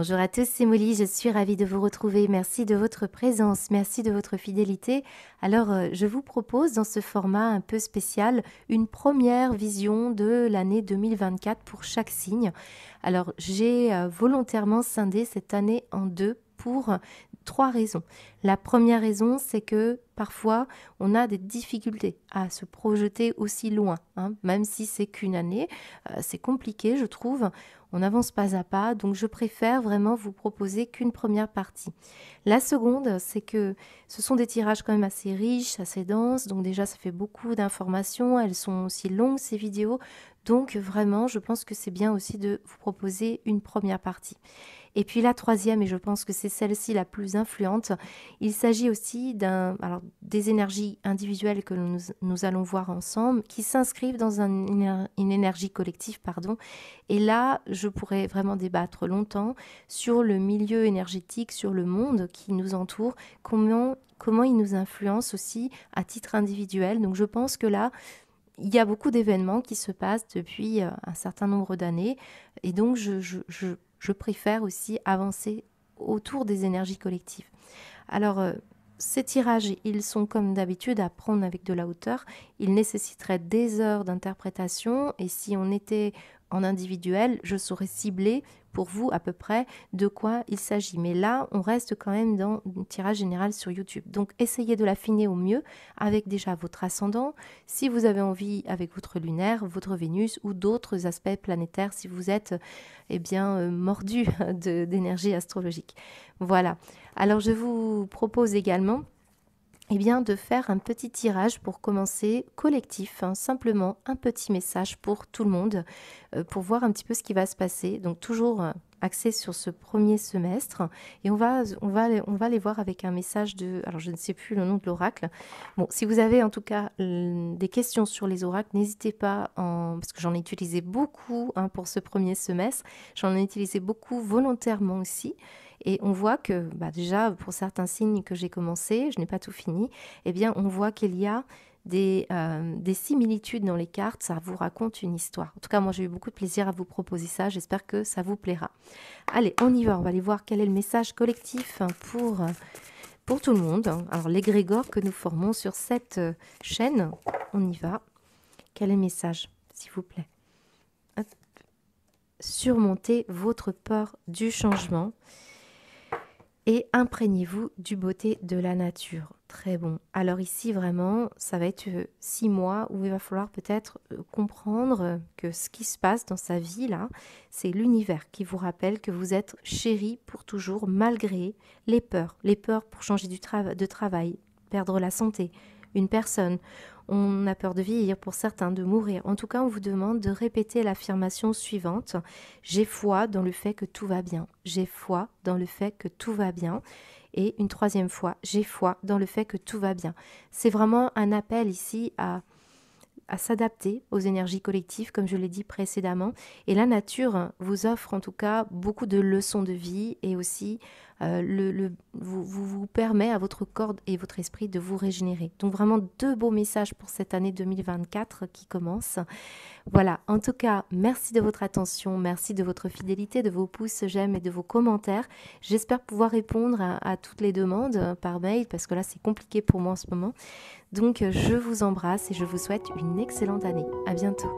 Bonjour à tous, c'est Molly, je suis ravie de vous retrouver. Merci de votre présence, merci de votre fidélité. Alors, je vous propose dans ce format un peu spécial une première vision de l'année 2024 pour chaque signe. Alors, j'ai volontairement scindé cette année en deux pour trois raisons. La première raison, c'est que parfois, on a des difficultés à se projeter aussi loin, hein, même si c'est qu'une année. C'est compliqué, je trouve. On avance pas à pas, donc je préfère vraiment vous proposer qu'une première partie. La seconde, c'est que ce sont des tirages quand même assez riches, assez denses, donc déjà ça fait beaucoup d'informations, elles sont aussi longues ces vidéos, donc vraiment je pense que c'est bien aussi de vous proposer une première partie. Et puis la troisième, et je pense que c'est celle-ci la plus influente, il s'agit aussi des énergies individuelles que nous allons voir ensemble, qui s'inscrivent dans une énergie collective, pardon. Et là, je pourrais vraiment débattre longtemps sur le milieu énergétique, sur le monde qui nous entoure, comment il nous influence aussi à titre individuel. Donc je pense que là, il y a beaucoup d'événements qui se passent depuis un certain nombre d'années, et donc je préfère aussi avancer autour des énergies collectives. Alors, ces tirages, ils sont comme d'habitude à prendre avec de la hauteur. Ils nécessiteraient des heures d'interprétation, et si on était en individuel, je saurais cibler pour vous à peu près de quoi il s'agit. Mais là, on reste quand même dans un tirage général sur YouTube. Donc, essayez de l'affiner au mieux avec déjà votre ascendant, si vous avez envie avec votre lunaire, votre Vénus ou d'autres aspects planétaires si vous êtes mordu d'énergie astrologique. Voilà. Alors, je vous propose également de faire un petit tirage pour commencer collectif, hein, simplement un petit message pour tout le monde, pour voir un petit peu ce qui va se passer. Donc toujours axé sur ce premier semestre, et on va les voir avec un message alors je ne sais plus le nom de l'oracle. Bon, si vous avez en tout cas des questions sur les oracles, n'hésitez pas, parce que j'en ai utilisé beaucoup, hein, pour ce premier semestre, j'en ai utilisé beaucoup volontairement aussi. Et on voit que déjà, pour certains signes que j'ai commencé, je n'ai pas tout fini, on voit qu'il y a des similitudes dans les cartes, ça vous raconte une histoire. En tout cas, moi, j'ai eu beaucoup de plaisir à vous proposer ça, j'espère que ça vous plaira. Allez, on y va, on va aller voir quel est le message collectif pour tout le monde. Alors, l'égrégore que nous formons sur cette chaîne, on y va. Quel est le message, s'il vous plaît? Hop. Surmontez votre peur du changement et imprégnez-vous du beauté de la nature. Très bon. Alors ici, vraiment, ça va être 6 mois où il va falloir peut-être comprendre que ce qui se passe dans sa vie, là, c'est l'univers qui vous rappelle que vous êtes chéri pour toujours, malgré les peurs. Les peurs pour changer de travail, perdre la santé, une personne. On a peur de vieillir, pour certains, de mourir. En tout cas, on vous demande de répéter l'affirmation suivante. J'ai foi dans le fait que tout va bien. J'ai foi dans le fait que tout va bien. Et une troisième fois, j'ai foi dans le fait que tout va bien. C'est vraiment un appel ici à s'adapter aux énergies collectives, comme je l'ai dit précédemment. Et la nature vous offre en tout cas beaucoup de leçons de vie, et aussi vous permet à votre corps et votre esprit de vous régénérer. Donc vraiment deux beaux messages pour cette année 2024 qui commence. Voilà, en tout cas, merci de votre attention, merci de votre fidélité, de vos pouces, j'aime et de vos commentaires. J'espère pouvoir répondre à toutes les demandes par mail, parce que là c'est compliqué pour moi en ce moment. Donc je vous embrasse et je vous souhaite une excellente année. À bientôt.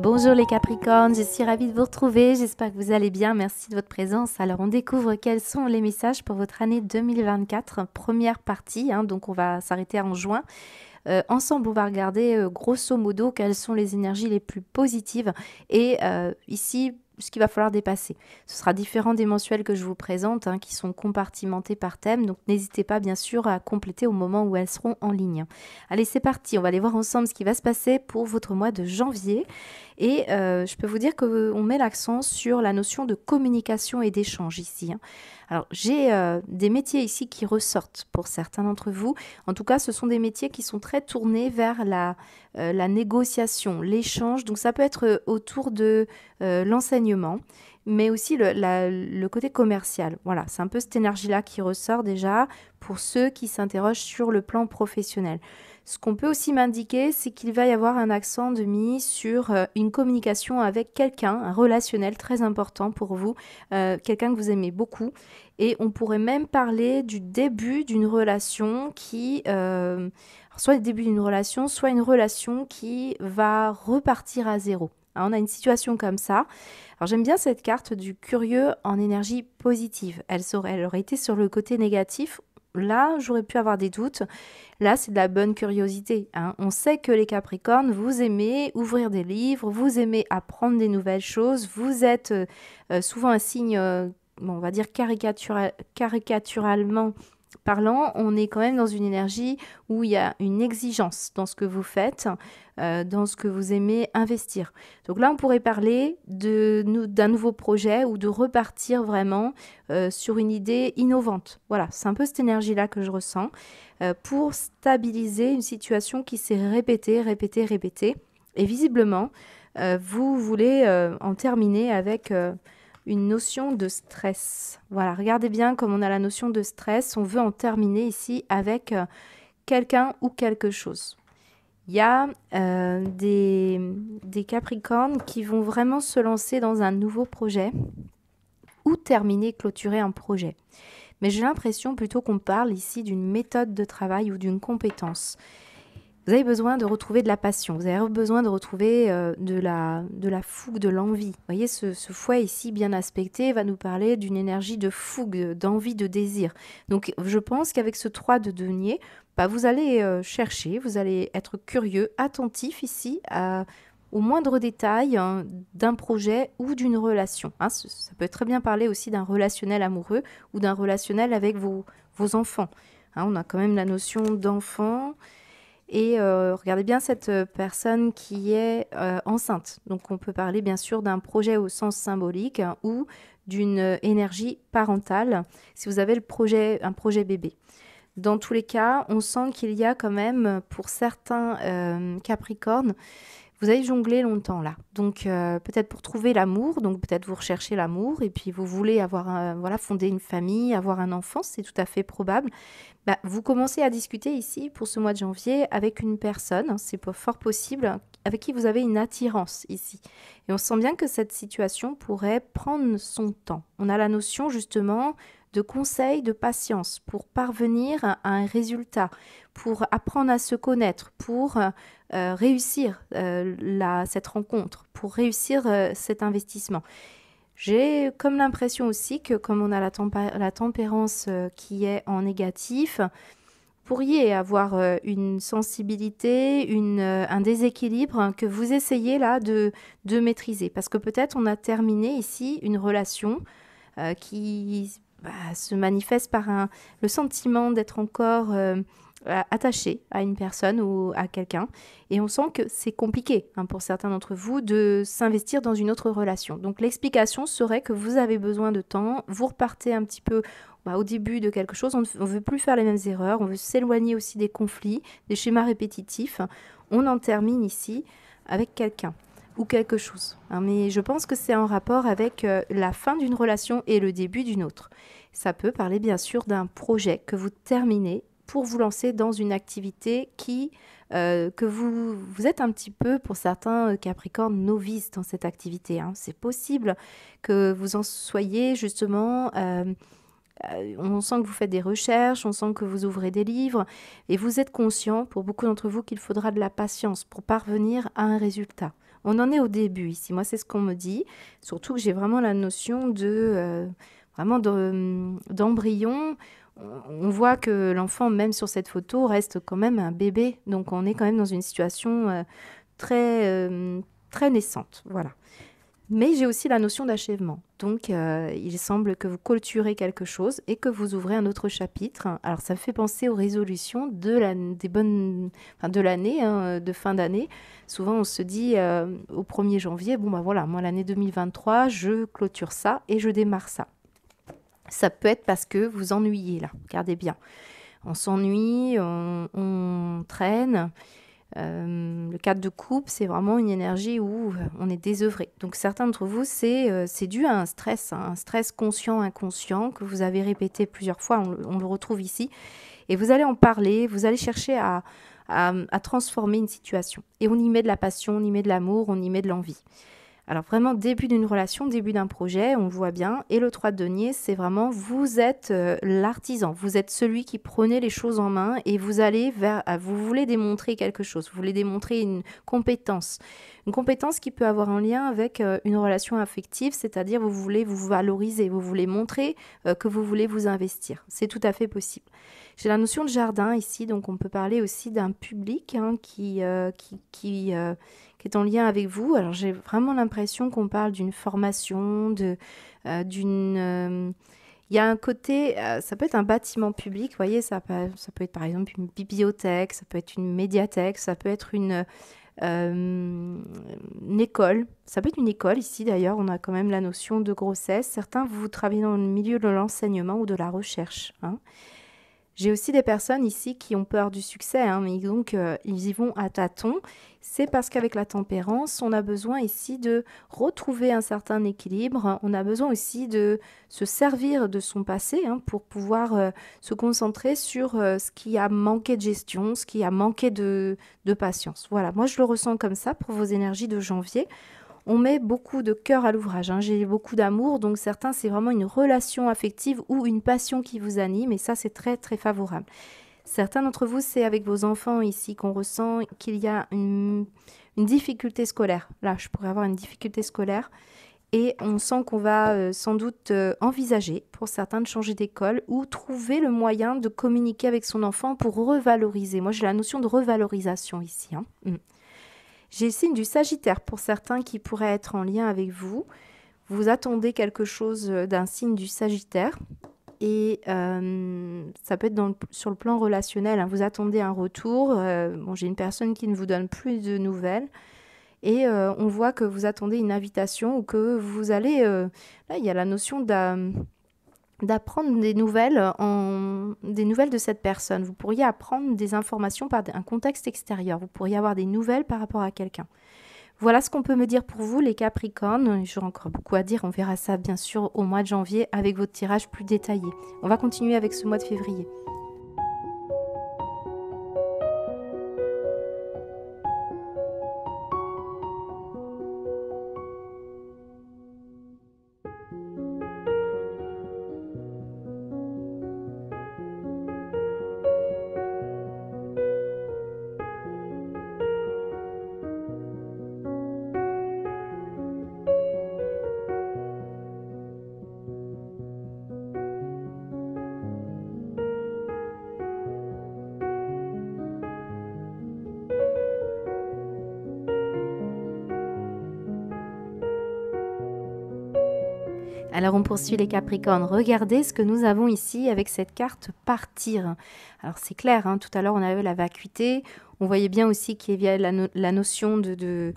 Bonjour les Capricornes, je suis ravie de vous retrouver, j'espère que vous allez bien, merci de votre présence. Alors on découvre quels sont les messages pour votre année 2024, première partie, hein, donc on va s'arrêter en juin. Ensemble, on va regarder grosso modo quelles sont les énergies les plus positives, et ici ce qu'il va falloir dépasser. Ce sera différent des mensuels que je vous présente, hein, qui sont compartimentés par thème, donc n'hésitez pas bien sûr à compléter au moment où elles seront en ligne. Allez, c'est parti, on va aller voir ensemble ce qui va se passer pour votre mois de janvier. Et je peux vous dire qu'on met l'accent sur la notion de communication et d'échange ici, hein. Alors, j'ai des métiers ici qui ressortent pour certains d'entre vous. En tout cas, ce sont des métiers qui sont très tournés vers la négociation, l'échange. Donc, ça peut être autour de l'enseignement, mais aussi le côté commercial. Voilà, c'est un peu cette énergie-là qui ressort déjà pour ceux qui s'interrogent sur le plan professionnel. Ce qu'on peut aussi m'indiquer, c'est qu'il va y avoir un accent de mise sur une communication avec quelqu'un, un relationnel très important pour vous, quelqu'un que vous aimez beaucoup. Et on pourrait même parler du début d'une relation qui, soit le début d'une relation, soit une relation qui va repartir à zéro. Hein, on a une situation comme ça. Alors j'aime bien cette carte du curieux en énergie positive. Elle aurait été sur le côté négatif. Là, j'aurais pu avoir des doutes. Là, c'est de la bonne curiosité, hein. On sait que les Capricornes, vous aimez ouvrir des livres, vous aimez apprendre des nouvelles choses, vous êtes souvent un signe, bon, on va dire caricaturalement parlant, on est quand même dans une énergie où il y a une exigence dans ce que vous faites, dans ce que vous aimez investir. Donc là, on pourrait parler d'un nouveau projet ou de repartir vraiment sur une idée innovante. Voilà, c'est un peu cette énergie-là que je ressens pour stabiliser une situation qui s'est répétée. Et visiblement, vous voulez en terminer avec une notion de stress. Voilà, regardez bien comme on a la notion de stress. On veut en terminer ici avec quelqu'un ou quelque chose. Il y a des Capricornes qui vont vraiment se lancer dans un nouveau projet ou terminer, clôturer un projet. Mais j'ai l'impression plutôt qu'on parle ici d'une méthode de travail ou d'une compétence. Vous avez besoin de retrouver de la passion, vous avez besoin de retrouver de la fougue, de l'envie. Vous voyez, ce fouet ici bien aspecté va nous parler d'une énergie de fougue, d'envie, de désir. Donc je pense qu'avec ce 3 de denier, vous allez chercher, vous allez être curieux, attentif ici au moindre détail d'un projet ou d'une relation. Hein, ça peut très bien parler aussi d'un relationnel amoureux ou d'un relationnel avec vos enfants. Hein, on a quand même la notion d'enfant. Et regardez bien cette personne qui est enceinte. Donc on peut parler bien sûr d'un projet au sens symbolique, hein, ou d'une énergie parentale si vous avez un projet bébé. Dans tous les cas, on sent qu'il y a quand même pour certains Capricornes, vous avez jonglé longtemps là. Donc peut-être pour trouver l'amour, donc peut-être vous recherchez l'amour et puis vous voulez fonder une famille, avoir un enfant, c'est tout à fait probable. Vous commencez à discuter ici pour ce mois de janvier avec une personne, hein, c'est fort possible, avec qui vous avez une attirance ici. Et on sent bien que cette situation pourrait prendre son temps. On a la notion justement de conseil, de patience pour parvenir à un résultat, pour apprendre à se connaître, pour réussir cette rencontre, pour réussir cet investissement. J'ai comme l'impression aussi que comme on a la tempérance qui est en négatif, vous pourriez avoir une sensibilité, un déséquilibre que vous essayez là de maîtriser. Parce que peut-être on a terminé ici une relation qui se manifeste par le sentiment d'être encore attaché à une personne ou à quelqu'un. Et on sent que c'est compliqué, hein, pour certains d'entre vous de s'investir dans une autre relation. Donc l'explication serait que vous avez besoin de temps, vous repartez un petit peu au début de quelque chose, on ne veut plus faire les mêmes erreurs, on veut s'éloigner aussi des conflits, des schémas répétitifs. On en termine ici avec quelqu'un ou quelque chose. Hein, mais je pense que c'est en rapport avec la fin d'une relation et le début d'une autre. Ça peut parler bien sûr d'un projet que vous terminez pour vous lancer dans une activité que vous êtes un petit peu, pour certains Capricornes, novices dans cette activité. Hein. C'est possible que vous en soyez justement... on sent que vous faites des recherches, on sent que vous ouvrez des livres et vous êtes conscient, pour beaucoup d'entre vous, qu'il faudra de la patience pour parvenir à un résultat. On en est au début ici, moi c'est ce qu'on me dit, surtout que j'ai vraiment la notion d'embryon. On voit que l'enfant, même sur cette photo, reste quand même un bébé, donc on est quand même dans une situation très naissante, voilà. Mais j'ai aussi la notion d'achèvement. Donc, il semble que vous clôturez quelque chose et que vous ouvrez un autre chapitre. Alors, ça me fait penser aux résolutions de l'année, hein, de fin d'année. Souvent, on se dit au 1er janvier, bon, bah voilà, moi, l'année 2023, je clôture ça et je démarre ça. Ça peut être parce que vous ennuyez, là. Regardez bien. On s'ennuie, on traîne. Le cadre de coupe, c'est vraiment une énergie où on est désœuvré. Donc certains d'entre vous, c'est dû à un stress conscient, inconscient, que vous avez répété plusieurs fois, on le retrouve ici. Et vous allez en parler, vous allez chercher à transformer une situation. Et on y met de la passion, on y met de l'amour, on y met de l'envie. Alors vraiment, début d'une relation, début d'un projet, on le voit bien. Et le 3 de denier, c'est vraiment, vous êtes l'artisan, vous êtes celui qui prenait les choses en main et vous allez vous voulez démontrer quelque chose, vous voulez démontrer une compétence. Une compétence qui peut avoir un lien avec une relation affective, c'est-à-dire vous voulez vous valoriser, vous voulez montrer que vous voulez vous investir. C'est tout à fait possible. J'ai la notion de jardin ici, donc on peut parler aussi d'un public qui est en lien avec vous. Alors j'ai vraiment l'impression qu'on parle d'une formation, il y a un côté, ça peut être un bâtiment public, vous voyez, ça peut être par exemple une bibliothèque, ça peut être une médiathèque, ça peut être une école. Ça peut être une école ici d'ailleurs, on a quand même la notion de grossesse. Certains, vous travaillez dans le milieu de l'enseignement ou de la recherche, hein. J'ai aussi des personnes ici qui ont peur du succès, hein, mais donc ils y vont à tâtons. C'est parce qu'avec la tempérance, on a besoin ici de retrouver un certain équilibre. On a besoin aussi de se servir de son passé, hein, pour pouvoir se concentrer sur ce qui a manqué de gestion, ce qui a manqué de patience. Voilà, moi je le ressens comme ça pour vos énergies de janvier. On met beaucoup de cœur à l'ouvrage, hein. J'ai beaucoup d'amour, donc certains, c'est vraiment une relation affective ou une passion qui vous anime, et ça, c'est très, très favorable. Certains d'entre vous, c'est avec vos enfants ici qu'on ressent qu'il y a une difficulté scolaire. Là, je pourrais avoir une difficulté scolaire, et on sent qu'on va sans doute envisager, pour certains, de changer d'école ou trouver le moyen de communiquer avec son enfant pour revaloriser. Moi, j'ai la notion de revalorisation ici, hein. J'ai le signe du Sagittaire pour certains qui pourraient être en lien avec vous. Vous attendez quelque chose d'un signe du Sagittaire et ça peut être sur le plan relationnel, hein. Vous attendez un retour. Bon, j'ai une personne qui ne vous donne plus de nouvelles et on voit que vous attendez une invitation ou que vous allez... là, il y a la notion d'apprendre des nouvelles de cette personne. Vous pourriez apprendre des informations par un contexte extérieur. Vous pourriez avoir des nouvelles par rapport à quelqu'un. Voilà ce qu'on peut me dire pour vous, les Capricornes. J'aurai encore beaucoup à dire. On verra ça, bien sûr, au mois de janvier avec votre tirage plus détaillé. On va continuer avec ce mois de février. Alors on poursuit les Capricornes. Regardez ce que nous avons ici avec cette carte partir. Alors c'est clair, hein, tout à l'heure on avait la vacuité. On voyait bien aussi qu'il y avait la notion de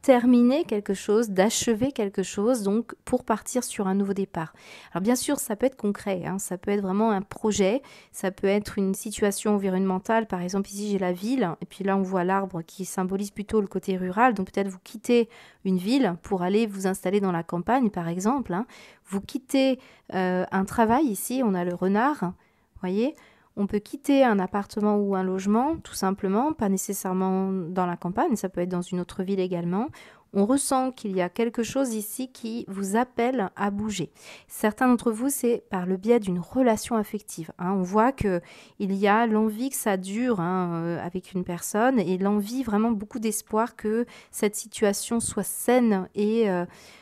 terminer quelque chose, d'achever quelque chose, donc pour partir sur un nouveau départ. Alors bien sûr, ça peut être concret, hein, ça peut être vraiment un projet, ça peut être une situation environnementale. Par exemple, ici j'ai la ville, et puis là on voit l'arbre qui symbolise plutôt le côté rural. Donc peut-être vous quittez une ville pour aller vous installer dans la campagne, par exemple, hein. Vous quittez un travail, ici on a le renard, voyez. On peut quitter un appartement ou un logement, tout simplement, pas nécessairement dans la campagne, ça peut être dans une autre ville également. On ressent qu'il y a quelque chose ici qui vous appelle à bouger. Certains d'entre vous, c'est par le biais d'une relation affective, hein. On voit qu'il y a l'envie que ça dure, hein, avec une personne et l'envie, vraiment beaucoup d'espoir que cette situation soit saine et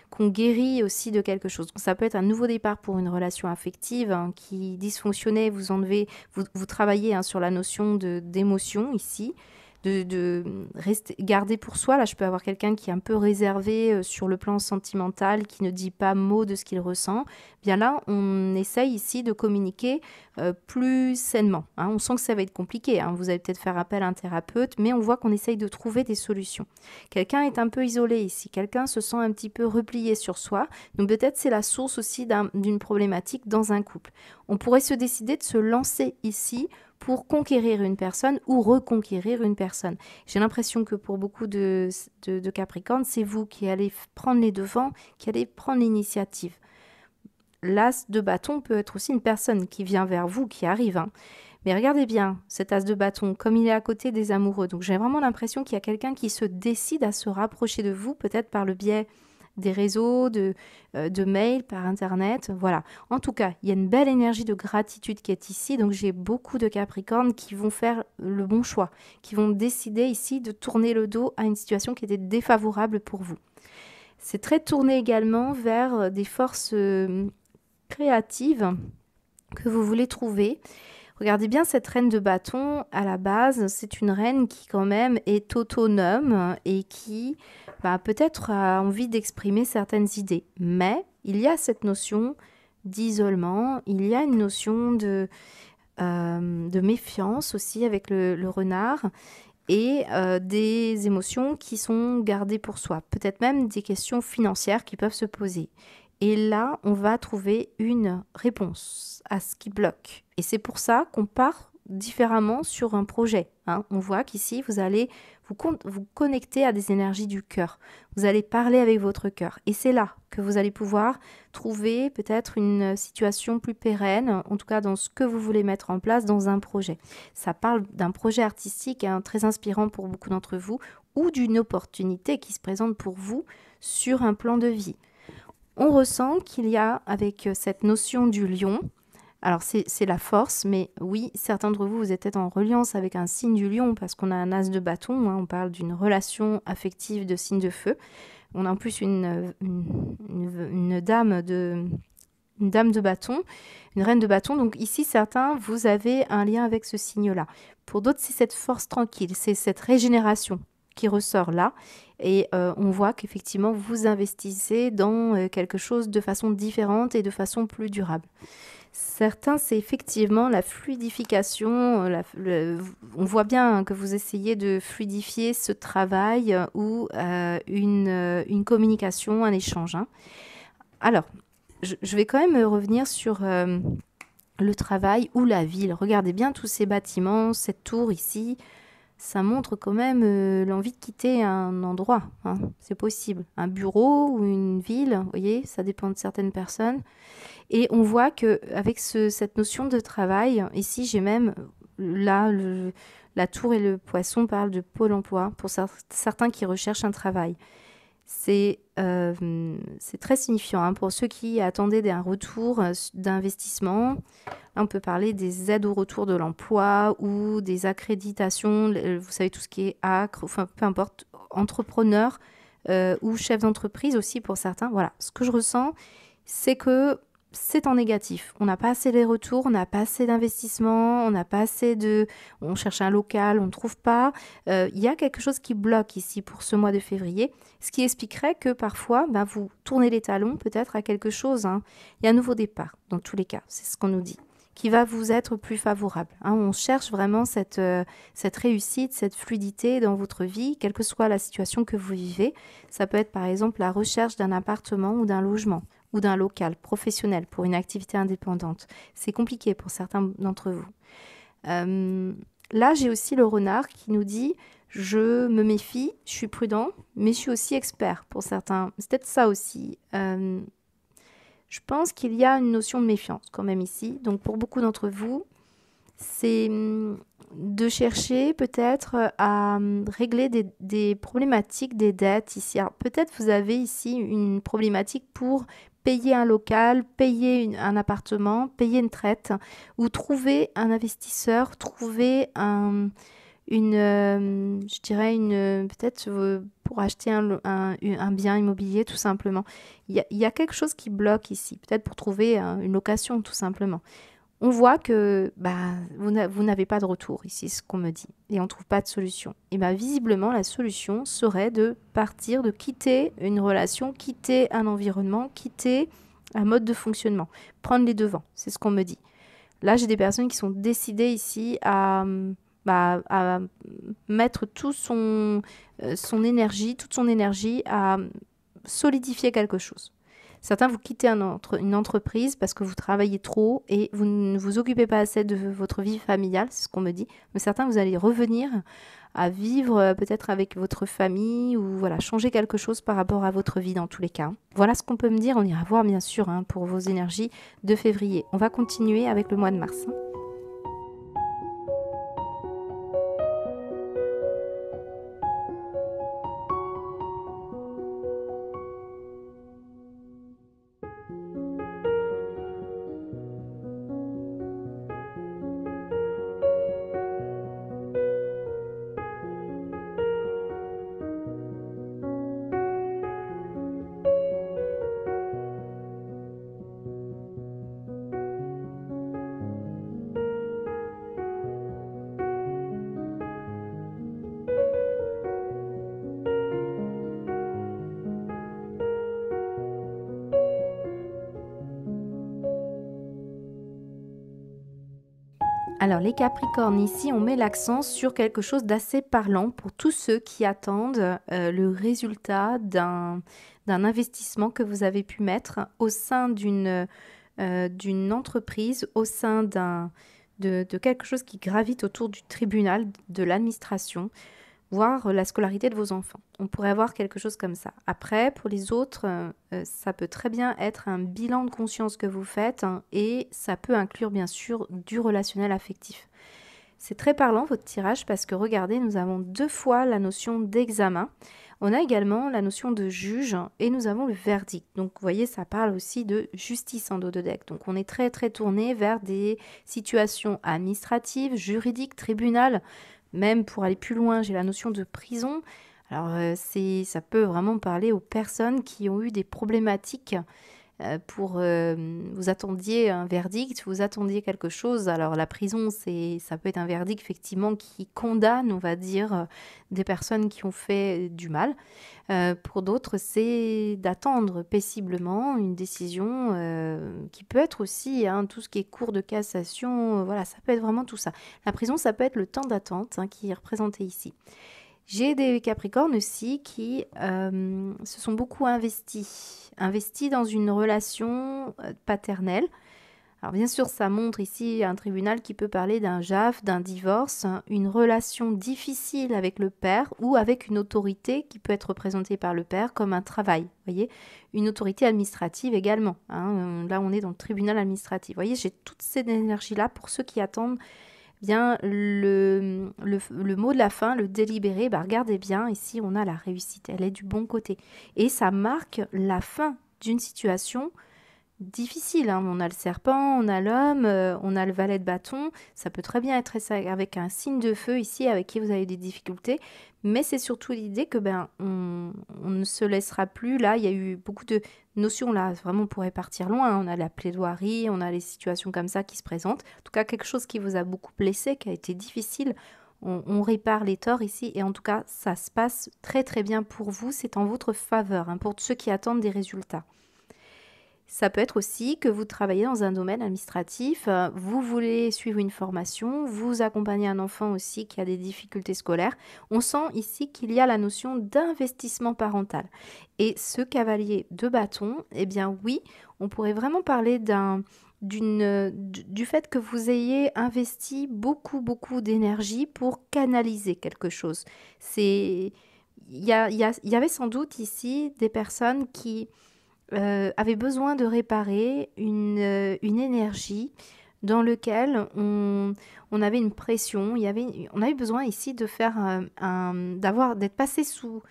qu'on guérit aussi de quelque chose. Donc, ça peut être un nouveau départ pour une relation affective, hein, qui dysfonctionnait. Vous travaillez, hein, sur la notion d'émotion ici, garder pour soi. Là, je peux avoir quelqu'un qui est un peu réservé sur le plan sentimental, qui ne dit pas mot de ce qu'il ressent. Bien là, on essaye ici de communiquer plus sainement. Hein. On sent que ça va être compliqué. Hein. Vous allez peut-être faire appel à un thérapeute, mais on voit qu'on essaye de trouver des solutions. Quelqu'un est un peu isolé ici. Quelqu'un se sent un petit peu replié sur soi. Donc peut-être c'est la source aussi d'une problématique dans un couple. On pourrait se décider de se lancer ici pour conquérir une personne ou reconquérir une personne. J'ai l'impression que pour beaucoup de Capricorne, c'est vous qui allez prendre les devants, qui allez prendre l'initiative. L'as de bâton peut être aussi une personne qui vient vers vous, qui arrive. Hein. Mais regardez bien cet as de bâton, comme il est à côté des amoureux. Donc j'ai vraiment l'impression qu'il y a quelqu'un qui se décide à se rapprocher de vous, peut-être par le biais des réseaux, de mails, par Internet, voilà. En tout cas, il y a une belle énergie de gratitude qui est ici, donc j'ai beaucoup de Capricornes qui vont faire le bon choix, qui vont décider ici de tourner le dos à une situation qui était défavorable pour vous. C'est très tourné également vers des forces créatives que vous voulez trouver. Regardez bien cette reine de bâton, à la base, c'est une reine qui quand même est autonome et qui peut-être a envie d'exprimer certaines idées. Mais il y a cette notion d'isolement, il y a une notion de méfiance aussi avec le renard et des émotions qui sont gardées pour soi. Peut-être même des questions financières qui peuvent se poser. Et là, on va trouver une réponse à ce qui bloque. Et c'est pour ça qu'on part différemment sur un projet. Hein. On voit qu'ici, vous allez vous connecter à des énergies du cœur. Vous allez parler avec votre cœur. Et c'est là que vous allez pouvoir trouver peut-être une situation plus pérenne, en tout cas dans ce que vous voulez mettre en place dans un projet. Ça parle d'un projet artistique très inspirant pour beaucoup d'entre vous ou d'une opportunité qui se présente pour vous sur un plan de vie. On ressent qu'il y a avec cette notion du lion, alors c'est la force, mais oui, certains d'entre vous, vous êtes peut-être en reliance avec un signe du lion parce qu'on a un as de bâton, hein, on parle d'une relation affective de signe de feu. On a en plus une dame de bâton, une reine de bâton. Donc ici, certains, vous avez un lien avec ce signe-là. Pour d'autres, c'est cette force tranquille, c'est cette régénération qui ressort là. Et on voit qu'effectivement, vous investissez dans quelque chose de façon différente et de façon plus durable. Certains, c'est effectivement la fluidification. On voit bien que vous essayez de fluidifier ce travail ou une communication, un échange. Hein. Alors, je vais quand même revenir sur le travail ou la ville. Regardez bien tous ces bâtiments, cette tour ici. Ça montre quand même l'envie de quitter un endroit. Hein. C'est possible. Un bureau ou une ville, vous voyez, ça dépend de certaines personnes. Et on voit qu'avec cette notion de travail, ici j'ai même, là, la tour et le poisson parlent de Pôle emploi pour certains qui recherchent un travail. C'est très signifiant hein, pour ceux qui attendaient un retour d'investissement. Là, on peut parler des aides au retour de l'emploi ou des accréditations, vous savez tout ce qui est ACRE, enfin peu importe, entrepreneur ou chef d'entreprise aussi pour certains. Voilà, ce que je ressens, c'est que c'est en négatif. On n'a pas assez les retours, on n'a pas assez d'investissement, on n'a pas assez de... On cherche un local, on ne trouve pas. Il y a quelque chose qui bloque ici pour ce mois de février, ce qui expliquerait que parfois, vous tournez les talons peut-être à quelque chose. Hein. Il y a un nouveau départ, dans tous les cas, c'est ce qu'on nous dit, qui va vous être plus favorable. Hein. On cherche vraiment cette réussite, cette fluidité dans votre vie, quelle que soit la situation que vous vivez. Ça peut être par exemple la recherche d'un appartement ou d'un logement, ou d'un local professionnel pour une activité indépendante. C'est compliqué pour certains d'entre vous. Là, j'ai aussi le renard qui nous dit « je me méfie, je suis prudent, mais je suis aussi expert » pour certains. C'est peut-être ça aussi. Je pense qu'il y a une notion de méfiance quand même ici. Donc pour beaucoup d'entre vous, c'est de chercher peut-être à régler des problématiques, des dettes ici. Alors peut-être vous avez ici une problématique pour payer un local, payer un appartement, payer une traite, ou trouver un investisseur, trouver peut-être pour acheter un bien immobilier tout simplement. Il y a quelque chose qui bloque ici, peut-être pour trouver une location tout simplement. On voit que vous n'avez pas de retour ici, ce qu'on me dit, et on ne trouve pas de solution. Et bien visiblement, la solution serait de partir, de quitter une relation, quitter un environnement, quitter un mode de fonctionnement, prendre les devants, c'est ce qu'on me dit. Là, j'ai des personnes qui sont décidées ici à mettre son énergie, toute son énergie à solidifier quelque chose. Certains, vous quittez une entreprise parce que vous travaillez trop et vous ne vous occupez pas assez de votre vie familiale, c'est ce qu'on me dit. Mais certains, vous allez revenir à vivre peut-être avec votre famille ou voilà, changer quelque chose par rapport à votre vie dans tous les cas. Voilà ce qu'on peut me dire. On ira voir bien sûr pour vos énergies de février. On va continuer avec le mois de mars. Alors les Capricornes, ici on met l'accent sur quelque chose d'assez parlant pour tous ceux qui attendent le résultat d'un investissement que vous avez pu mettre au sein d'une entreprise, au sein de quelque chose qui gravite autour du tribunal, de l'administration, voire la scolarité de vos enfants. On pourrait avoir quelque chose comme ça. Après, pour les autres, ça peut très bien être un bilan de conscience que vous faites et ça peut inclure bien sûr du relationnel affectif. C'est très parlant votre tirage parce que regardez, nous avons 2 fois la notion d'examen. On a également la notion de juge et nous avons le verdict. Donc vous voyez, ça parle aussi de justice en dos de deck. Donc on est très très tourné vers des situations administratives, juridiques, tribunal. Même pour aller plus loin, j'ai la notion de prison. Alors, ça peut vraiment parler aux personnes qui ont eu des problématiques vous attendiez un verdict, vous attendiez quelque chose. Alors, la prison, ça peut être un verdict effectivement qui condamne, on va dire, des personnes qui ont fait du mal. Pour d'autres, c'est d'attendre paisiblement une décision qui peut être aussi tout ce qui est cour de cassation. Voilà, ça peut être vraiment tout ça. La prison, ça peut être le temps d'attente qui est représenté ici. J'ai des Capricornes aussi qui se sont beaucoup investis dans une relation paternelle. Alors bien sûr, ça montre ici un tribunal qui peut parler d'un JAF, d'un divorce, une relation difficile avec le père ou avec une autorité qui peut être représentée par le père comme un travail. Vous voyez, une autorité administrative également. Là, on est dans le tribunal administratif. Vous voyez, j'ai toutes ces énergies-là pour ceux qui attendent bien le mot de la fin, le délibéré. Regardez bien, ici, on a la réussite. Elle est du bon côté. Et ça marque la fin d'une situation difficile. On a le serpent, on a l'homme, on a le valet de bâton. Ça peut très bien être avec un signe de feu ici, avec qui vous avez des difficultés. Mais c'est surtout l'idée que on ne se laissera plus. Là, il y a eu beaucoup de notions là. Vraiment, on pourrait partir loin. On a la plaidoirie, on a les situations comme ça qui se présentent. En tout cas, quelque chose qui vous a beaucoup blessé, qui a été difficile. On répare les torts ici. Et en tout cas, ça se passe très très bien pour vous. C'est en votre faveur, pour ceux qui attendent des résultats. Ça peut être aussi que vous travaillez dans un domaine administratif, vous voulez suivre une formation, vous accompagnez un enfant aussi qui a des difficultés scolaires. On sent ici qu'il y a la notion d'investissement parental. Et ce cavalier de bâton, eh bien oui, on pourrait vraiment parler du fait que vous ayez investi beaucoup d'énergie pour canaliser quelque chose. Il y avait sans doute ici des personnes qui avait besoin de réparer une énergie dans laquelle on avait une pression. On avait besoin ici de faire d'être passé sous,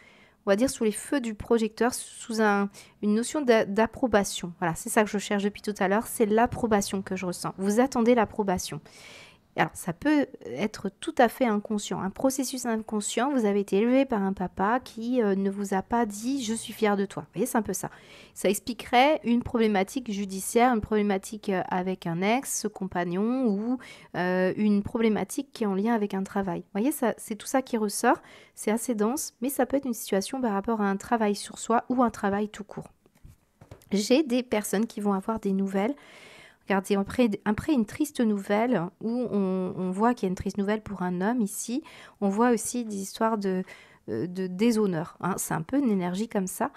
on va dire, sous les feux du projecteur, sous une notion d'approbation. Voilà, c'est ça que je cherche depuis tout à l'heure, c'est l'approbation que je ressens. Vous attendez l'approbation. Alors, ça peut être tout à fait inconscient, un processus inconscient. Vous avez été élevé par un papa qui ne vous a pas dit « je suis fier de toi ». Vous voyez, c'est un peu ça. Ça expliquerait une problématique judiciaire, une problématique avec un ex-compagnon ou une problématique qui est en lien avec un travail. Vous voyez, ça, c'est tout ça qui ressort. C'est assez dense, mais ça peut être une situation par rapport à un travail sur soi ou un travail tout court. J'ai des personnes qui vont avoir des nouvelles. Regardez, après une triste nouvelle, où on voit qu'il y a une triste nouvelle pour un homme ici, on voit aussi des histoires de déshonneur. Hein. C'est un peu une énergie comme ça.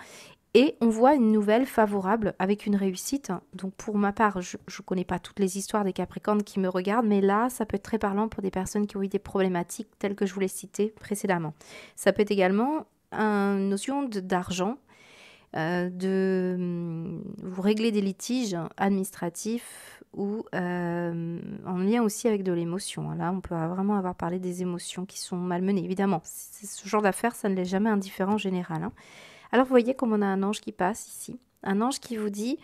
Et on voit une nouvelle favorable avec une réussite. Donc pour ma part, je ne connais pas toutes les histoires des Capricornes qui me regardent, mais là, ça peut être très parlant pour des personnes qui ont eu des problématiques telles que je vous l'ai citées précédemment. Ça peut être également une notion d'argent. Vous régler des litiges administratifs ou en lien aussi avec de l'émotion. Là, on peut vraiment avoir parlé des émotions qui sont malmenées. Évidemment, ce genre d'affaires, ça ne l'est jamais indifférent en général. Hein. Alors, vous voyez comme on a un ange qui passe ici. Un ange qui vous dit,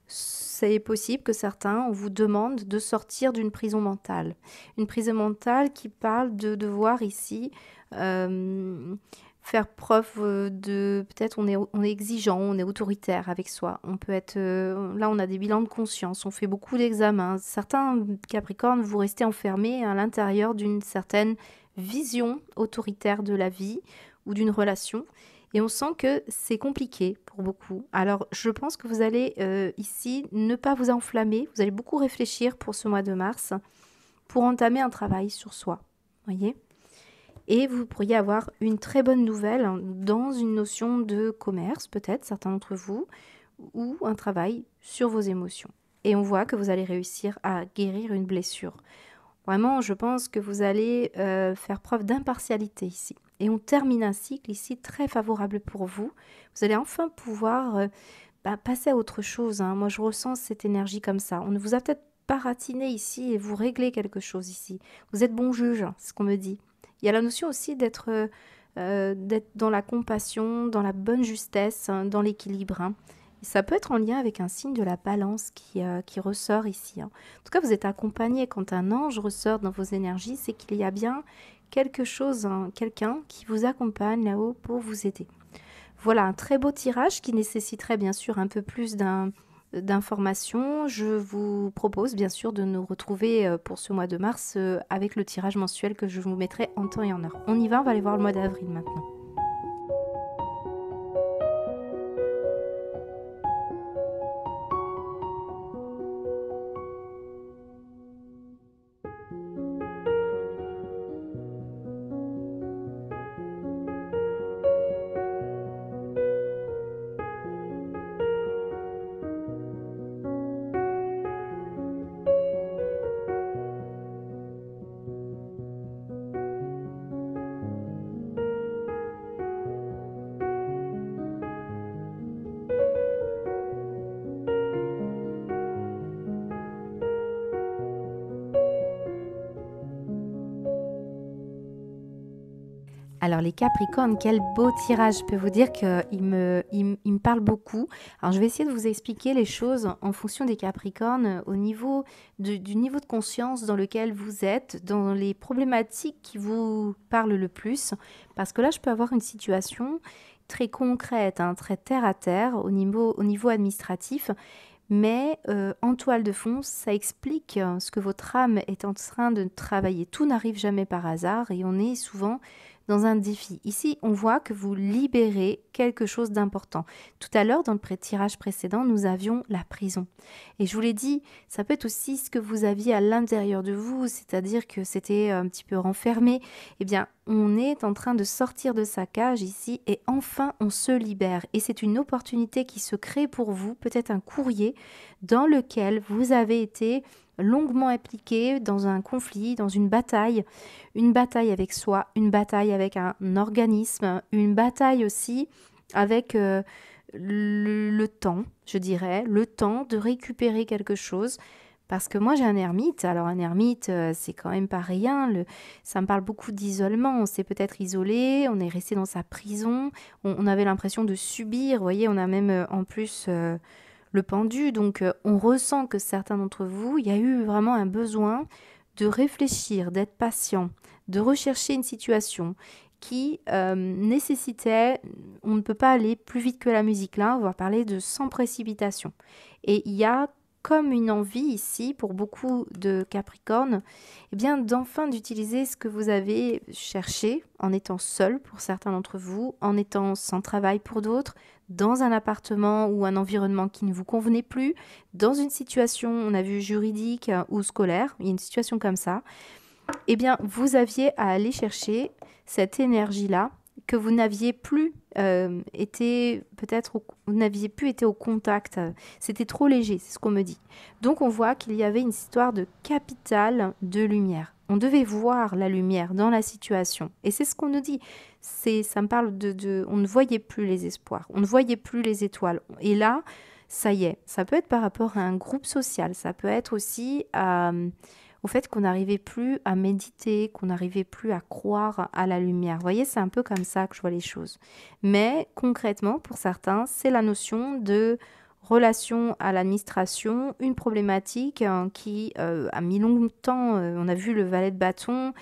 c'est possible que certains vous demandent de sortir d'une prison mentale. Une prison mentale qui parle de devoir ici... faire preuve de... Peut-être on est exigeant, on est autoritaire avec soi. On peut être... là, on a des bilans de conscience, on fait beaucoup d'examens. Certains Capricornes, vous restez enfermés à l'intérieur d'une certaine vision autoritaire de la vie ou d'une relation. Et on sent que c'est compliqué pour beaucoup. Alors, je pense que vous allez ici ne pas vous enflammer. Vous allez beaucoup réfléchir pour ce mois de mars pour entamer un travail sur soi. Voyez ? Et vous pourriez avoir une très bonne nouvelle dans une notion de commerce, peut-être, certains d'entre vous, ou un travail sur vos émotions. Et on voit que vous allez réussir à guérir une blessure. Vraiment, je pense que vous allez faire preuve d'impartialité ici. Et on termine un cycle ici très favorable pour vous. Vous allez enfin pouvoir passer à autre chose. Hein. Moi, je ressens cette énergie comme ça. On ne vous a peut-être pas ratiné ici et vous réglez quelque chose ici. Vous êtes bon juge, c'est ce qu'on me dit. Il y a la notion aussi d'être dans la compassion, dans la bonne justesse, hein, dans l'équilibre. Hein. Et ça peut être en lien avec un signe de la balance qui ressort ici. Hein. En tout cas, vous êtes accompagné quand un ange ressort dans vos énergies, c'est qu'il y a bien quelque chose, hein, quelqu'un qui vous accompagne là-haut pour vous aider. Voilà, un très beau tirage qui nécessiterait bien sûr un peu plus d'informations. Je vous propose bien sûr de nous retrouver pour ce mois de mars avec le tirage mensuel que je vous mettrai en temps et en heure. On y va, on va aller voir le mois d'avril maintenant. Alors les Capricornes, quel beau tirage. Je peux vous dire qu'il me parle beaucoup. Alors je vais essayer de vous expliquer les choses en fonction des Capricornes au niveau du niveau de conscience dans lequel vous êtes, dans les problématiques qui vous parlent le plus. Parce que là, je peux avoir une situation très concrète, hein, très terre à terre au niveau administratif. Mais en toile de fond, ça explique ce que votre âme est en train de travailler. Tout n'arrive jamais par hasard et on est souvent dans un défi. Ici, on voit que vous libérez quelque chose d'important. Tout à l'heure, dans le tirage précédent, nous avions la prison. Et je vous l'ai dit, ça peut être aussi ce que vous aviez à l'intérieur de vous, c'est-à-dire que c'était un petit peu renfermé. Eh bien, on est en train de sortir de sa cage ici et enfin, on se libère. Et c'est une opportunité qui se crée pour vous, peut-être un courrier dans lequel vous avez été longuement impliqué dans un conflit, dans une bataille avec soi, une bataille avec un organisme, une bataille aussi avec le temps, je dirais, le temps de récupérer quelque chose. Parce que moi j'ai un ermite, alors un ermite c'est quand même pas rien, ça me parle beaucoup d'isolement, on s'est peut-être isolé, on est resté dans sa prison, on avait l'impression de subir, vous voyez, on a même en plus le pendu, donc on ressent que certains d'entre vous, il y a eu vraiment un besoin de réfléchir, d'être patient, de rechercher une situation qui nécessitait, on ne peut pas aller plus vite que la musique là, on va parler de sans précipitation. Et il y a comme une envie ici pour beaucoup de Capricornes, eh bien d'enfin d'utiliser ce que vous avez cherché en étant seul pour certains d'entre vous, en étant sans travail pour d'autres, dans un appartement ou un environnement qui ne vous convenait plus, dans une situation, on a vu juridique ou scolaire, il y a une situation comme ça, eh bien, vous aviez à aller chercher cette énergie-là que vous n'aviez plus été, peut-être, vous n'aviez plus été au contact. C'était trop léger, c'est ce qu'on me dit. Donc, on voit qu'il y avait une histoire de capital de lumière. On devait voir la lumière dans la situation. Et c'est ce qu'on nous dit. Ça me parle on ne voyait plus les espoirs, on ne voyait plus les étoiles. Et là, ça y est, ça peut être par rapport à un groupe social, ça peut être aussi au fait qu'on n'arrivait plus à méditer, qu'on n'arrivait plus à croire à la lumière. Vous voyez, c'est un peu comme ça que je vois les choses. Mais concrètement, pour certains, c'est la notion de relation à l'administration, une problématique qui a mis longtemps, on a vu le valet de bâton,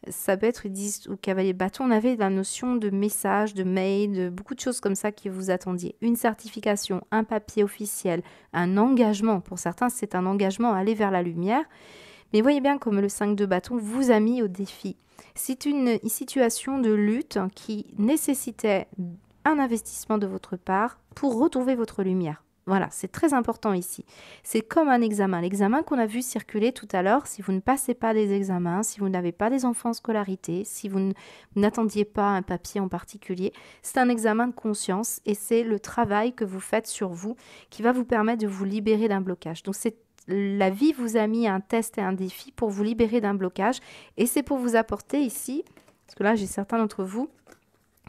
ça peut être, ils disent, ou cavalier de bâton, on avait la notion de message, de mail, de beaucoup de choses comme ça qui vous attendiez. Une certification, un papier officiel, un engagement. Pour certains, c'est un engagement à aller vers la lumière. Mais voyez bien comme le 5 de bâton vous a mis au défi. C'est une situation de lutte qui nécessitait un investissement de votre part pour retrouver votre lumière. Voilà, c'est très important ici. C'est comme un examen. L'examen qu'on a vu circuler tout à l'heure, si vous ne passez pas des examens, si vous n'avez pas des enfants en scolarité, si vous n'attendiez pas un papier en particulier, c'est un examen de conscience et c'est le travail que vous faites sur vous qui va vous permettre de vous libérer d'un blocage. Donc la vie vous a mis un test et un défi pour vous libérer d'un blocage et c'est pour vous apporter ici, parce que là j'ai certains d'entre vous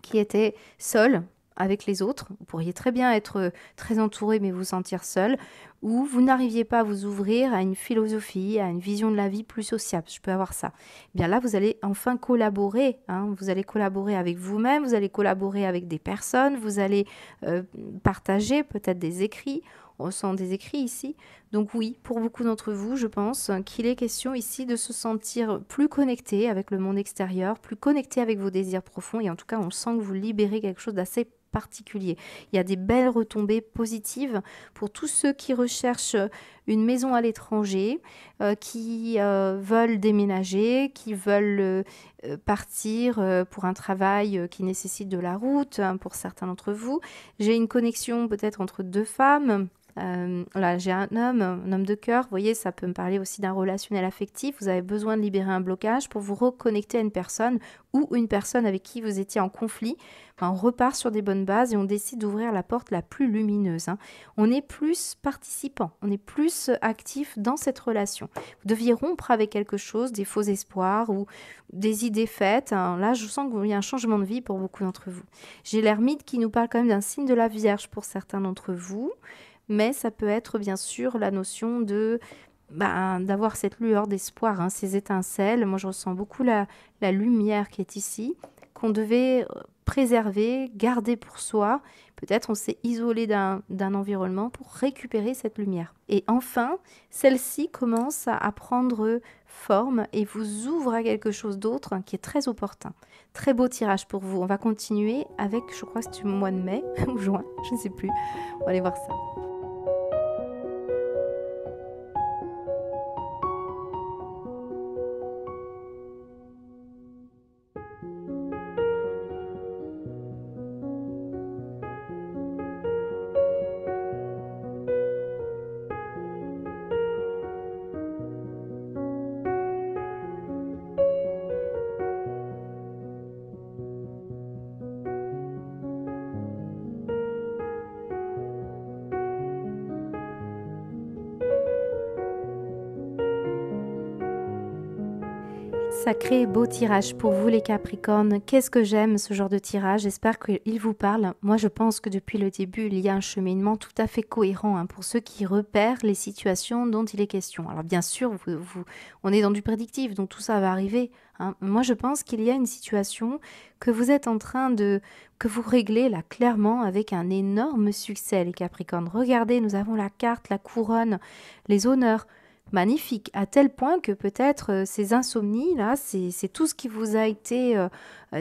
qui étaient seuls avec les autres, vous pourriez très bien être très entouré mais vous sentir seul, ou vous n'arriviez pas à vous ouvrir à une philosophie, à une vision de la vie plus sociable, je peux avoir ça. Eh bien là, vous allez enfin collaborer, hein. Vous allez collaborer avec vous-même, vous allez collaborer avec des personnes, vous allez partager peut-être des écrits, on ressent des écrits ici. Donc oui, pour beaucoup d'entre vous, je pense qu'il est question ici de se sentir plus connecté avec le monde extérieur, plus connecté avec vos désirs profonds, et en tout cas, on sent que vous libérez quelque chose d'assez particulier. Il y a des belles retombées positives pour tous ceux qui recherchent une maison à l'étranger, qui veulent déménager, qui veulent partir pour un travail qui nécessite de la route, hein, pour certains d'entre vous. J'ai une connexion peut-être entre deux femmes. Là, j'ai un homme de cœur, vous voyez, ça peut me parler aussi d'un relationnel affectif. Vous avez besoin de libérer un blocage pour vous reconnecter à une personne ou une personne avec qui vous étiez en conflit. Enfin, on repart sur des bonnes bases et on décide d'ouvrir la porte la plus lumineuse, hein. On est plus participant, on est plus actif dans cette relation. Vous deviez rompre avec quelque chose, des faux espoirs ou des idées faites, hein. Là, je sens qu'il y a un changement de vie pour beaucoup d'entre vous. J'ai l'ermite qui nous parle quand même d'un signe de la Vierge pour certains d'entre vous. Mais ça peut être bien sûr la notion de d'avoir cette lueur d'espoir, hein, ces étincelles. Moi, je ressens beaucoup la lumière qui est ici, qu'on devait préserver, garder pour soi. Peut-être on s'est isolé d'un environnement pour récupérer cette lumière. Et enfin, celle-ci commence à prendre forme et vous ouvre à quelque chose d'autre qui est très opportun. Très beau tirage pour vous. On va continuer avec, je crois que c'est le mois de mai ou juin, je ne sais plus. On va aller voir ça. Sacré beau tirage pour vous les Capricornes. Qu'est-ce que j'aime ce genre de tirage. J'espère qu'il vous parle. Moi, je pense que depuis le début, il y a un cheminement tout à fait cohérent, hein, pour ceux qui repèrent les situations dont il est question. Alors bien sûr, on est dans du prédictif, donc tout ça va arriver, hein. Moi, je pense qu'il y a une situation que vous êtes en train que vous réglez là clairement avec un énorme succès, les Capricornes. Regardez, nous avons la carte, la couronne, les honneurs. magnifique, à tel point que peut-être ces insomnies-là, c'est tout ce qui vous a été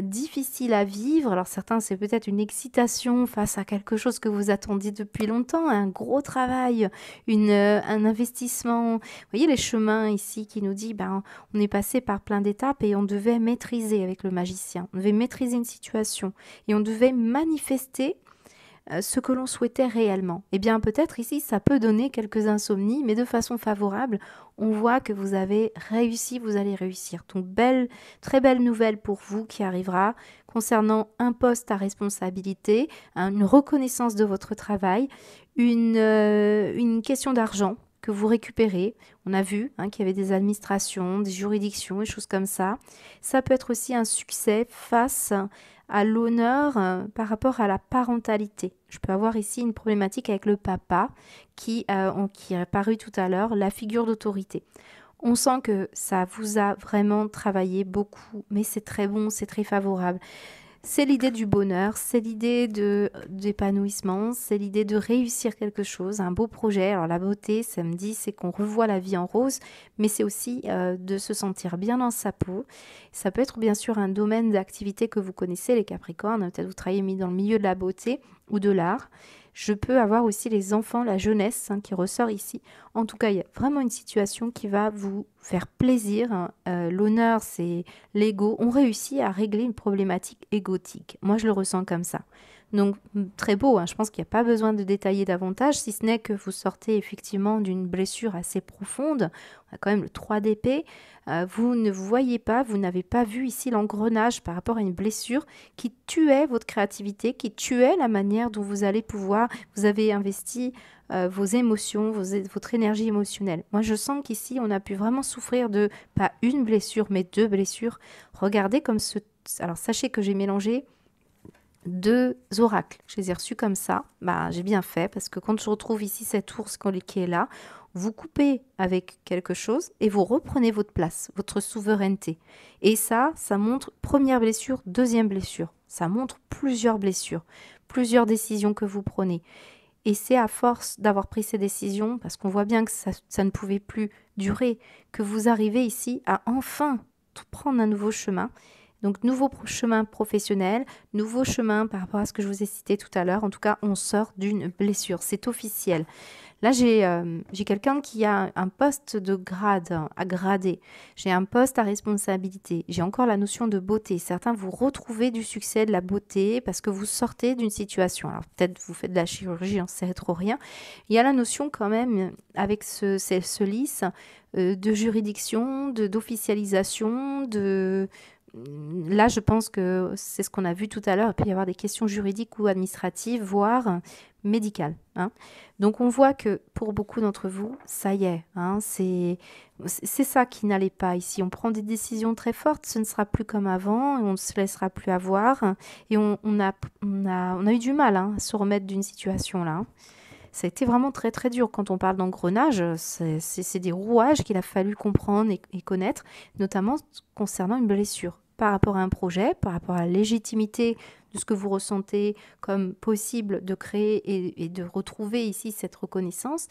difficile à vivre. Alors certains, c'est peut-être une excitation face à quelque chose que vous attendiez depuis longtemps, un gros travail, un investissement. Vous voyez les chemins ici qui nous dit, ben, on est passé par plein d'étapes et on devait maîtriser avec le magicien. On devait maîtriser une situation et on devait manifester ce que l'on souhaitait réellement. Eh bien, peut-être ici, ça peut donner quelques insomnies, mais de façon favorable, on voit que vous avez réussi, vous allez réussir. Donc, très belle nouvelle pour vous qui arrivera concernant un poste à responsabilité, une reconnaissance de votre travail, une question d'argent que vous récupérez. On a vu qu'il y avait des administrations, des juridictions, des choses comme ça. Ça peut être aussi un succès face à l'honneur par rapport à la parentalité. Je peux avoir ici une problématique avec le papa qui est apparu tout à l'heure, la figure d'autorité. On sent que ça vous a vraiment travaillé beaucoup, mais c'est très bon, c'est très favorable. C'est l'idée du bonheur, c'est l'idée d'épanouissement, c'est l'idée de réussir quelque chose, un beau projet. Alors la beauté, ça me dit, c'est qu'on revoit la vie en rose, mais c'est aussi de se sentir bien dans sa peau. Ça peut être bien sûr un domaine d'activité que vous connaissez, les Capricornes, peut-être vous travaillez dans le milieu de la beauté ou de l'art. Je peux avoir aussi les enfants, la jeunesse qui ressort ici. En tout cas, il y a vraiment une situation qui va vous faire plaisir. L'honneur, c'est l'ego. On réussit à régler une problématique égotique. Moi, je le ressens comme ça. Donc, très beau. Je pense qu'il n'y a pas besoin de détailler davantage, si ce n'est que vous sortez effectivement d'une blessure assez profonde. On a quand même le 3 d'épée. Vous ne voyez pas, vous n'avez pas vu ici l'engrenage par rapport à une blessure qui tuait votre créativité, qui tuait la manière dont vous allez pouvoir, vous avez investi vos émotions, votre énergie émotionnelle. Moi, je sens qu'ici, on a pu vraiment souffrir de, pas une blessure, mais 2 blessures. Regardez comme ce... Alors, sachez que j'ai mélangé 2 oracles. Je les ai reçus comme ça. J'ai bien fait, parce que quand je retrouve ici cet ours qui est là, vous coupez avec quelque chose et vous reprenez votre place, votre souveraineté. Et ça montre première blessure, deuxième blessure. Ça montre plusieurs blessures, plusieurs décisions que vous prenez. Et c'est à force d'avoir pris ces décisions, parce qu'on voit bien que ça ne pouvait plus durer, que vous arrivez ici à enfin prendre un nouveau chemin. Donc, nouveau chemin professionnel, nouveau chemin par rapport à ce que je vous ai cité tout à l'heure. En tout cas, on sort d'une blessure, c'est officiel. Là, j'ai quelqu'un qui a un poste de grade à grader. J'ai un poste à responsabilité. J'ai encore la notion de beauté. Certains vous retrouvez du succès, de la beauté, parce que vous sortez d'une situation. Alors, peut-être vous faites de la chirurgie, j'en sais trop rien. Il y a la notion quand même, avec ce lys, de juridiction, d'officialisation, Là, je pense que c'est ce qu'on a vu tout à l'heure. Il peut y avoir des questions juridiques ou administratives, voire médicales. Donc, on voit que pour beaucoup d'entre vous, ça y est. C'est ça qui n'allait pas ici. On prend des décisions très fortes. Ce ne sera plus comme avant. On ne se laissera plus avoir. Et on a eu du mal à se remettre d'une situation là. Ça a été vraiment très très dur. Quand on parle d'engrenage, c'est des rouages qu'il a fallu comprendre et connaître, notamment concernant une blessure par rapport à un projet, par rapport à la légitimité de ce que vous ressentez comme possible de créer et de retrouver ici cette reconnaissance.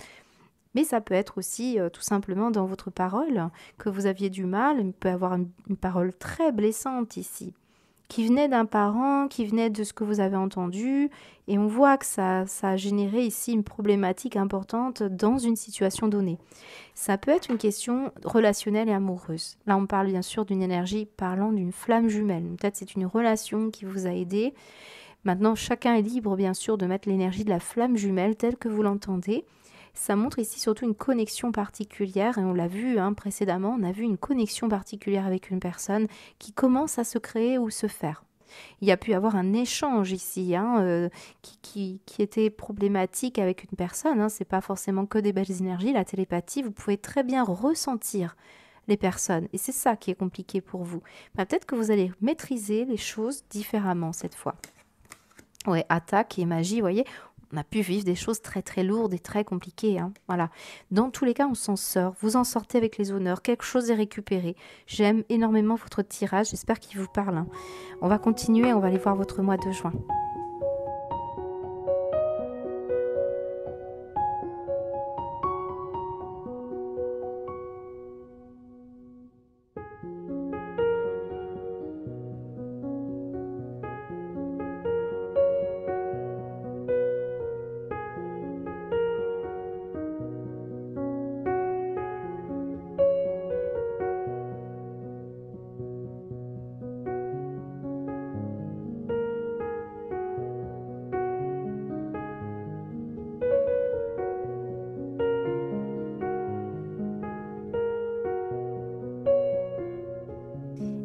Mais ça peut être aussi tout simplement dans votre parole que vous aviez du mal. Il peut y avoir une parole très blessante ici, qui venait d'un parent, qui venait de ce que vous avez entendu. Et on voit que ça a généré ici une problématique importante dans une situation donnée. Ça peut être une question relationnelle et amoureuse. Là, on parle bien sûr d'une énergie parlant d'une flamme jumelle. Peut-être c'est une relation qui vous a aidé. Maintenant, chacun est libre, bien sûr, de mettre l'énergie de la flamme jumelle telle que vous l'entendez. Ça montre ici surtout une connexion particulière, et on l'a vu précédemment, on a vu une connexion particulière avec une personne qui commence à se créer ou se faire. Il y a pu y avoir un échange ici qui était problématique avec une personne. C'est pas forcément que des belles énergies, la télépathie, vous pouvez très bien ressentir les personnes. Et c'est ça qui est compliqué pour vous. Peut-être que vous allez maîtriser les choses différemment cette fois. Ouais, attaque et magie, vous voyez, on a pu vivre des choses très très lourdes et très compliquées. Voilà. Dans tous les cas, on s'en sort. Vous en sortez avec les honneurs. Quelque chose est récupéré. J'aime énormément votre tirage. J'espère qu'il vous parle. On va continuer. On va aller voir votre mois de juin.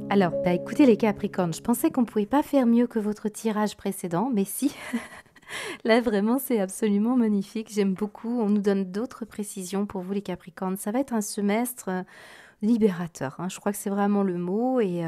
Alors, bah écoutez les Capricornes, je pensais qu'on ne pouvait pas faire mieux que votre tirage précédent, mais si, là vraiment c'est absolument magnifique, j'aime beaucoup, on nous donne d'autres précisions pour vous les Capricornes. Ça va être un semestre libérateur, hein, je crois que c'est vraiment le mot, et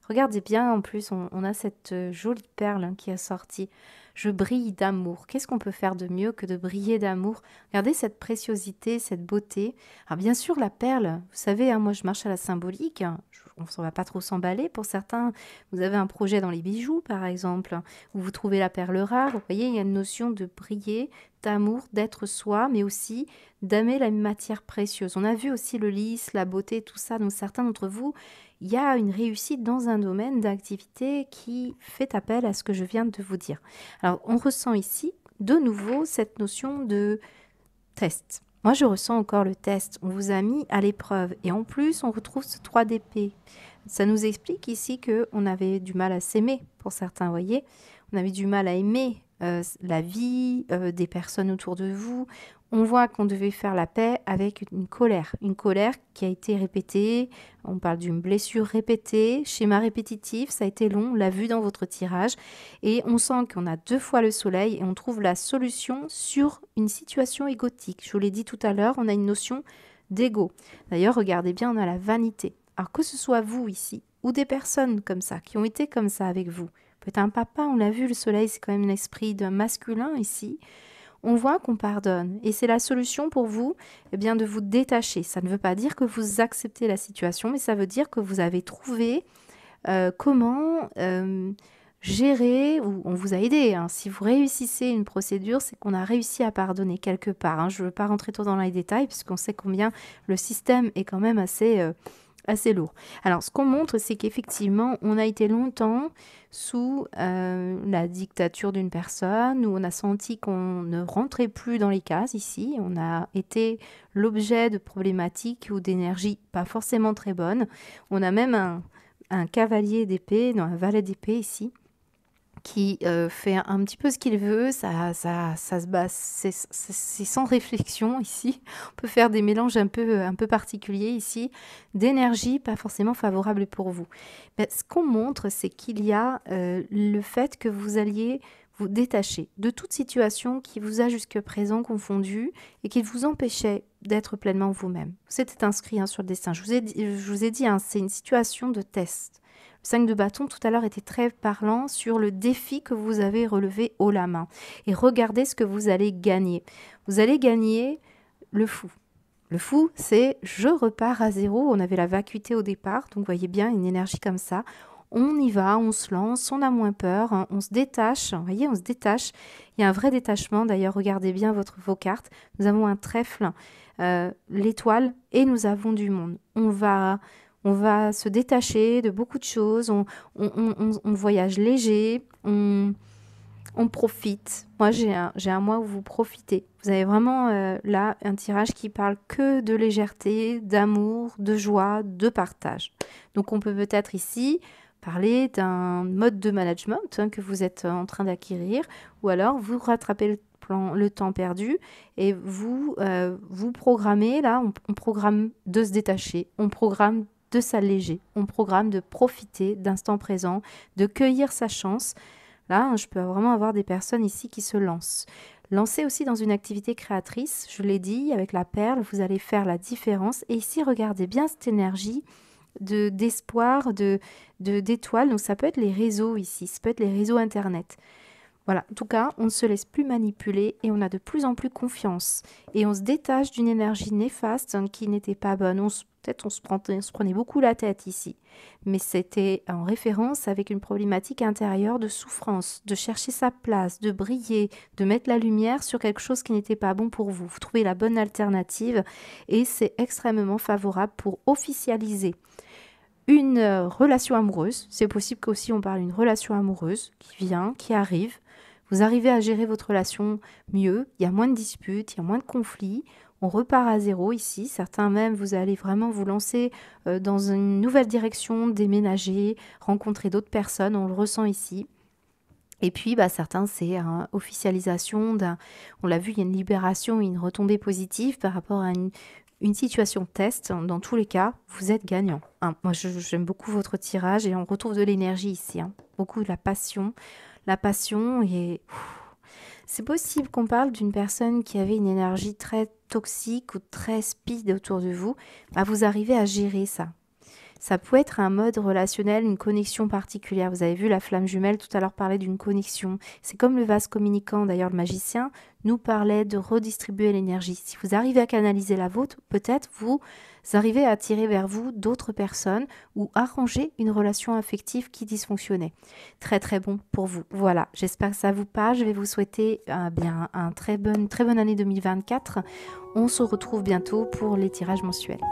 regardez bien, en plus on a cette jolie perle qui est sortie. Je brille d'amour. Qu'est-ce qu'on peut faire de mieux que de briller d'amour? Regardez cette préciosité, cette beauté. Alors bien sûr, la perle, vous savez, hein, moi je marche à la symbolique, hein, on ne va pas trop s'emballer. Pour certains, vous avez un projet dans les bijoux, par exemple, où vous trouvez la perle rare. Vous voyez, il y a une notion de briller, d'amour, d'être soi, mais aussi d'aimer la matière précieuse. On a vu aussi le lys, la beauté, tout ça. Donc certains d'entre vous, il y a une réussite dans un domaine d'activité qui fait appel à ce que je viens de vous dire. Alors, on ressent ici de nouveau cette notion de test. Moi, je ressens encore le test. On vous a mis à l'épreuve. Et en plus, on retrouve ce 3 d'épée. Ça nous explique ici qu'on avait du mal à s'aimer, pour certains, vous voyez. On avait du mal à aimer la vie des personnes autour de vous. On voit qu'on devait faire la paix avec une colère qui a été répétée. On parle d'une blessure répétée, schéma répétitif, ça a été long, on l'a vu dans votre tirage. Et on sent qu'on a 2 fois le soleil et on trouve la solution sur une situation égotique. Je vous l'ai dit tout à l'heure, on a une notion d'ego. D'ailleurs, regardez bien, on a la vanité. Alors que ce soit vous ici, ou des personnes comme ça, qui ont été comme ça avec vous, peut-être un papa, on l'a vu, le soleil, c'est quand même l'esprit d'un masculin ici, on voit qu'on pardonne. Et c'est la solution pour vous, eh bien, de vous détacher. Ça ne veut pas dire que vous acceptez la situation, mais ça veut dire que vous avez trouvé comment gérer, ou on vous a aidé. Hein. Si vous réussissez une procédure, c'est qu'on a réussi à pardonner quelque part. Hein. Je ne veux pas rentrer trop dans les détails, puisqu'on sait combien le système est quand même assez lourd. Alors, ce qu'on montre, c'est qu'effectivement, on a été longtemps sous la dictature d'une personne, où on a senti qu'on ne rentrait plus dans les cases ici. On a été l'objet de problématiques ou d'énergie pas forcément très bonnes. On a même un cavalier d'épée, non, un valet d'épée ici, qui fait un petit peu ce qu'il veut, ça se base, c'est sans réflexion ici. On peut faire des mélanges un peu particuliers ici, d'énergie pas forcément favorable pour vous. Mais ce qu'on montre, c'est qu'il y a le fait que vous alliez vous détacher de toute situation qui vous a jusque présent confondu et qui vous empêchait d'être pleinement vous-même. C'était inscrit sur le destin. Je vous ai dit, hein, c'est une situation de test. Le 5 de bâton tout à l'heure était très parlant sur le défi que vous avez relevé haut la main. Et regardez ce que vous allez gagner. Vous allez gagner le fou. Le fou, c'est je repars à zéro. On avait la vacuité au départ, donc vous voyez bien une énergie comme ça. On y va, on se lance, on a moins peur, hein, on se détache. Vous voyez, on se détache. Il y a un vrai détachement. D'ailleurs, regardez bien vos cartes. Nous avons un trèfle, l'étoile, et nous avons du monde. On va se détacher de beaucoup de choses, on voyage léger, on profite. Moi, j'ai un mois où vous profitez. Vous avez vraiment là un tirage qui parle que de légèreté, d'amour, de joie, de partage. Donc, on peut peut-être ici parler d'un mode de management que vous êtes en train d'acquérir, ou alors vous rattrapez le temps perdu et vous programmez, là, on programme de se détacher, on programme de s'alléger, on programme de profiter d'instant présent, de cueillir sa chance. Là, je peux vraiment avoir des personnes ici qui se lancent. Lancez aussi dans une activité créatrice, je l'ai dit, avec la perle, vous allez faire la différence. Et ici, regardez bien cette énergie d'espoir, d'étoiles. Donc ça peut être les réseaux ici, ça peut être les réseaux Internet. Voilà, en tout cas, on ne se laisse plus manipuler et on a de plus en plus confiance. Et on se détache d'une énergie néfaste qui n'était pas bonne. Peut-être on se prenait beaucoup la tête ici. Mais c'était en référence avec une problématique intérieure de souffrance, de chercher sa place, de briller, de mettre la lumière sur quelque chose qui n'était pas bon pour vous. Vous trouvez la bonne alternative et c'est extrêmement favorable pour officialiser une relation amoureuse. C'est possible qu'aussi on parle d'une relation amoureuse qui vient, qui arrive. Vous arrivez à gérer votre relation mieux, il y a moins de disputes, il y a moins de conflits, on repart à zéro ici. Certains même, vous allez vraiment vous lancer dans une nouvelle direction, déménager, rencontrer d'autres personnes, on le ressent ici. Et puis, certains, c'est une officialisation on l'a vu, il y a une libération, une retombée positive par rapport à une situation test. Dans tous les cas, vous êtes gagnant, hein. Moi, j'aime beaucoup votre tirage et on retrouve de l'énergie ici, hein. Beaucoup de la passion. La passion et c'est possible qu'on parle d'une personne qui avait une énergie très toxique ou très speed autour de vous. Bah, vous arrivez à gérer ça. Ça peut être un mode relationnel, une connexion particulière. Vous avez vu la flamme jumelle tout à l'heure parler d'une connexion. C'est comme le vase communicant. D'ailleurs, le magicien nous parlait de redistribuer l'énergie. Si vous arrivez à canaliser la vôtre, peut-être vous arrivez à attirer vers vous d'autres personnes ou arranger une relation affective qui dysfonctionnait. Très très bon pour vous. Voilà, j'espère que ça vous parle. Je vais vous souhaiter bien un très bonne année 2024. On se retrouve bientôt pour les tirages mensuels.